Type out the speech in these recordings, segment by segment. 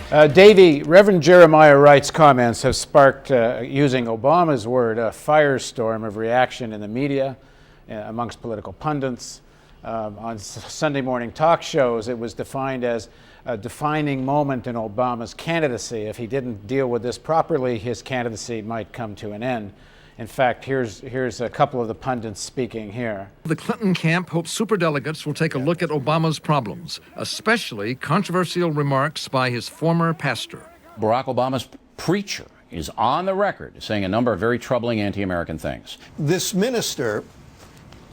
Davey, Reverend Jeremiah Wright's comments have sparked, using Obama's word, a firestorm of reaction in the media, amongst political pundits. On Sunday morning talk shows, it was defined as a defining moment in Obama's candidacy. If he didn't deal with this properly, his candidacy might come to an end. In fact, here's a couple of the pundits speaking here. The Clinton camp hopes superdelegates will take a look at Obama's problems, especially controversial remarks by his former pastor. Barack Obama's preacher is on the record saying a number of very troubling anti-American things. This minister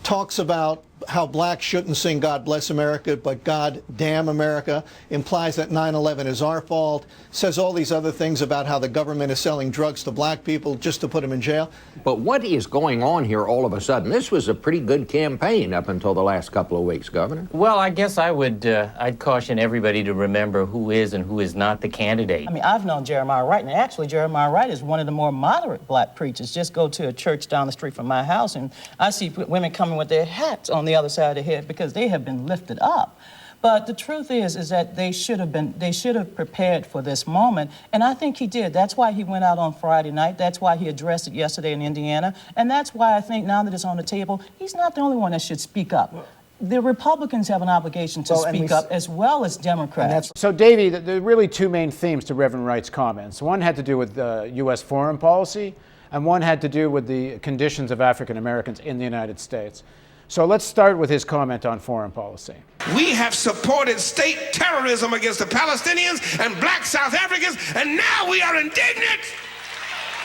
talks about how blacks shouldn't sing God Bless America, but God Damn America, implies that 9/11 is our fault, says all these other things about how the government is selling drugs to black people just to put them in jail. But what is going on here all of a sudden? This was a pretty good campaign up until the last couple of weeks, Governor. Well, I guess I'd caution everybody to remember who is and who is not the candidate. I mean, I've known Jeremiah Wright, and actually Jeremiah Wright is one of the more moderate black preachers. Just go to a church down the street from my house, and I see women coming with their hats on the other side of their head because they have been lifted up. But the truth is that they should have prepared for this moment, and I think he did. That's why he went out on Friday night. That's why he addressed it yesterday in Indiana, and that's why I think now that it's on the table, he's not the only one that should speak up. The Republicans have an obligation to speak up as well as Democrats. So, Davey, there are really two main themes to Reverend Wright's comments. One had to do with U.S. foreign policy, and one had to do with the conditions of African Americans in the United States. So let's start with his comment on foreign policy. We have supported state terrorism against the Palestinians and black South Africans, and now we are indignant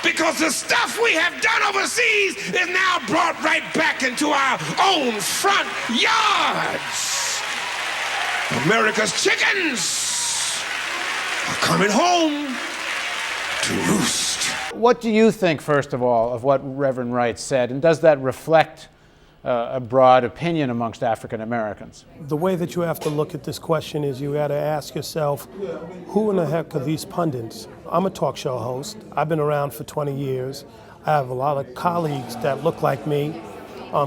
because the stuff we have done overseas is now brought right back into our own front yards. America's chickens are coming home to roost. What do you think, first of all, of what Reverend Wright said, and does that reflect a broad opinion amongst African Americans? The way that you have to look at this question is you got to ask yourself, who in the heck are these pundits? I'm a talk show host. I've been around for 20 years. I have a lot of colleagues that look like me,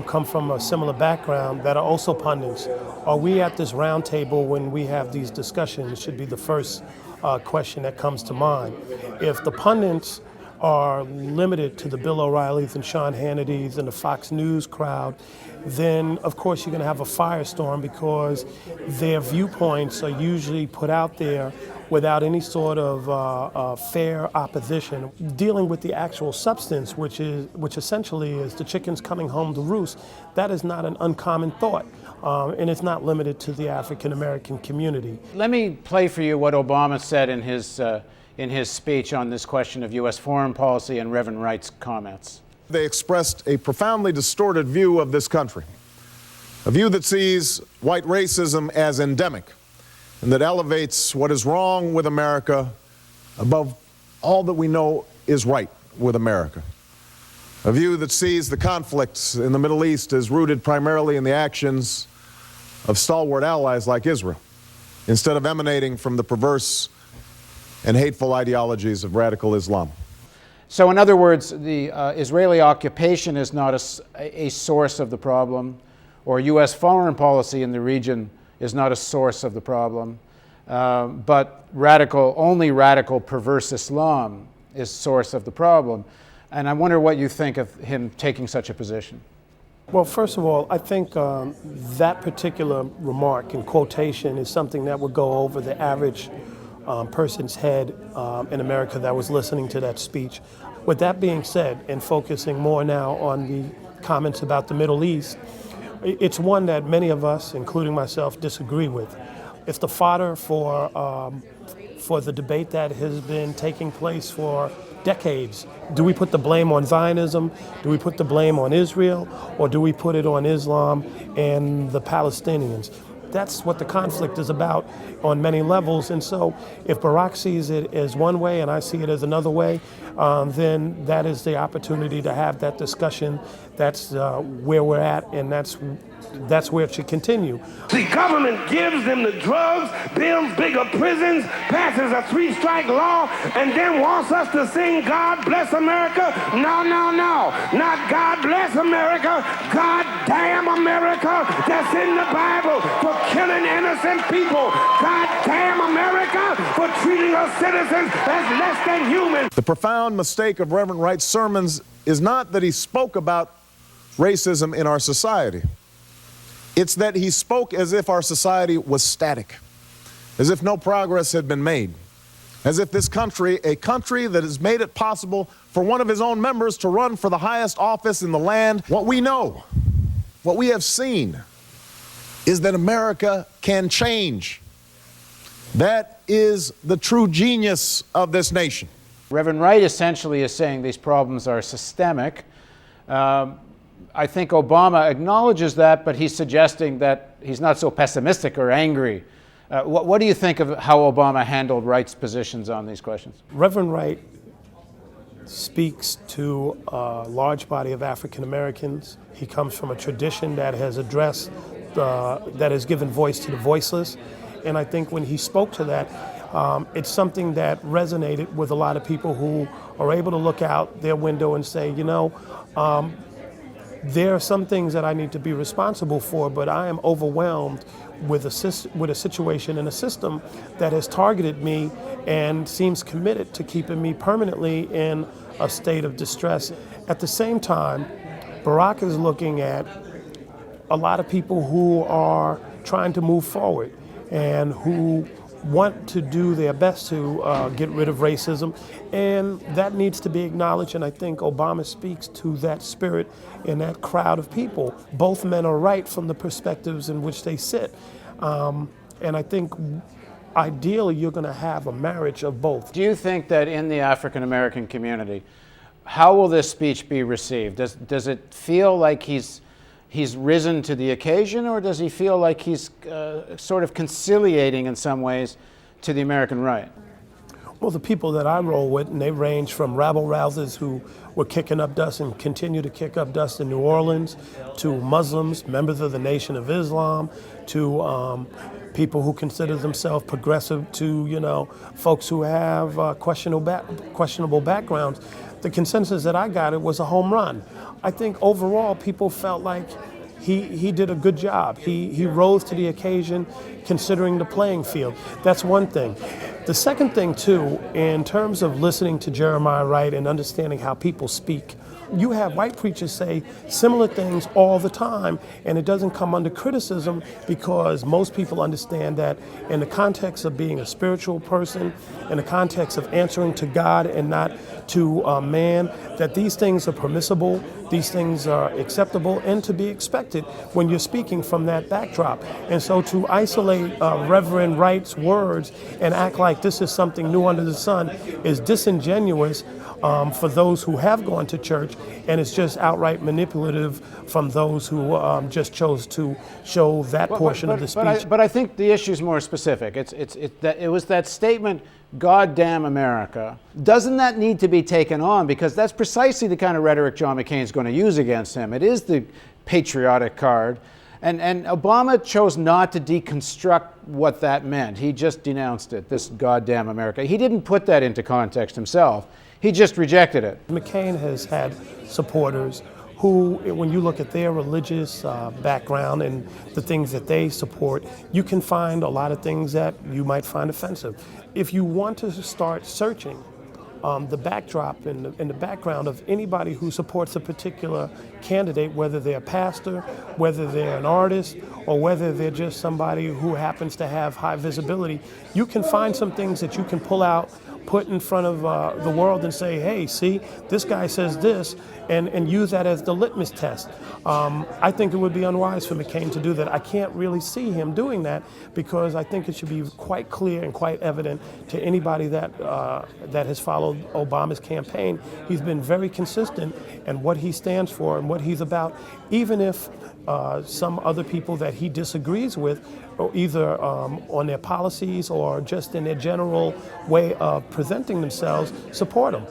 come from a similar background, that are also pundits. Are we at this round table when we have these discussions should be the first question that comes to mind. If the pundits are limited to the Bill O'Reillys and Sean Hannitys and the Fox News crowd, then of course you're going to have a firestorm because their viewpoints are usually put out there without any sort of fair opposition. Dealing with the actual substance, which essentially is the chickens coming home to roost, that is not an uncommon thought. And it's not limited to the African American community. Let me play for you what Obama said in his speech on this question of U.S. foreign policy and Reverend Wright's comments. They expressed a profoundly distorted view of this country, a view that sees white racism as endemic and that elevates what is wrong with America above all that we know is right with America. A view that sees the conflicts in the Middle East as rooted primarily in the actions of stalwart allies like Israel, instead of emanating from the perverse and hateful ideologies of radical Islam. So in other words, the Israeli occupation is not a source of the problem, or U.S. foreign policy in the region is not a source of the problem, but only radical perverse Islam is source of the problem. And I wonder what you think of him taking such a position. Well, first of all, I think that particular remark and quotation is something that would go over the average person's head in America that was listening to that speech. With that being said, and focusing more now on the comments about the Middle East, it's one that many of us, including myself, disagree with. It's the fodder for the debate that has been taking place for decades. Do we put the blame on Zionism? Do we put the blame on Israel? Or do we put it on Islam and the Palestinians? That's what the conflict is about on many levels. And so if Barack sees it as one way and I see it as another way, then that is the opportunity to have that discussion. That's where we're at, and that's where it should continue. The government gives them the drugs, builds bigger prisons, passes a 3-strike law, and then wants us to sing God Bless America? No, no, no. Not God Bless America. God Damn America. That's in the Bible for killing innocent people. God damn America for for treating us citizens as less than human. The profound mistake of Reverend Wright's sermons is not that he spoke about racism in our society. It's that he spoke as if our society was static, as if no progress had been made, as if this country, a country that has made it possible for one of his own members to run for the highest office in the land. What we know, what we have seen, is that America can change. That is the true genius of this nation. Reverend Wright essentially is saying these problems are systemic. I think Obama acknowledges that, but he's suggesting that he's not so pessimistic or angry. What do you think of how Obama handled Wright's positions on these questions? Reverend Wright speaks to a large body of African Americans. He comes from a tradition that has addressed, that has given voice to the voiceless. And I think when he spoke to that, it's something that resonated with a lot of people who are able to look out their window and say, you know, there are some things that I need to be responsible for, but I am overwhelmed with a situation and a system that has targeted me and seems committed to keeping me permanently in a state of distress. At the same time, Barack is looking at a lot of people who are trying to move forward and who want to do their best to get rid of racism, and that needs to be acknowledged, and I think Obama speaks to that spirit in that crowd of people. Both men are right from the perspectives in which they sit, and I think ideally you're going to have a marriage of both. Do you think that in the African American community, how will this speech be received? Does it feel like he's risen to the occasion, or does he feel like he's sort of conciliating in some ways to the American right? Well, the people that I roll with, and they range from rabble-rousers who were kicking up dust and continue to kick up dust in New Orleans, to Muslims, members of the Nation of Islam, to people who consider themselves progressive, to, you know, folks who have questionable backgrounds. The consensus that I got, it was a home run. I think overall people felt like he did a good job. He rose to the occasion considering the playing field. That's one thing. The second thing too, in terms of listening to Jeremiah Wright and understanding how people speak, you have white preachers say similar things all the time, and it doesn't come under criticism because most people understand that in the context of being a spiritual person, in the context of answering to God and not to man, that these things are permissible, these things are acceptable and to be expected when you're speaking from that backdrop. And so to isolate Reverend Wright's words and act like this is something new under the sun is disingenuous for those who have gone to church, and it's just outright manipulative from those who just chose to show that portion of the speech. But I think the issue is more specific. It was that statement, "God damn America." Doesn't that need to be taken on? Because that's precisely the kind of rhetoric John McCain's going to use against him. It is the patriotic card. And Obama chose not to deconstruct what that meant. He just denounced it, this "goddamn America." He didn't put that into context himself. He just rejected it. McCain has had supporters who, when you look at their religious background and the things that they support, you can find a lot of things that you might find offensive. If you want to start searching the backdrop and the background of anybody who supports a particular candidate, whether they're a pastor, whether they're an artist, or whether they're just somebody who happens to have high visibility, you can find some things that you can pull out, put in front of the world and say, hey, see, this guy says this, and use that as the litmus test. I think it would be unwise for McCain to do that. I can't really see him doing that because I think it should be quite clear and quite evident to anybody that has followed Obama's campaign. He's been very consistent in what he stands for and what he's about, even if some other people that he disagrees with, or either on their policies or just in their general way of presenting themselves, support him.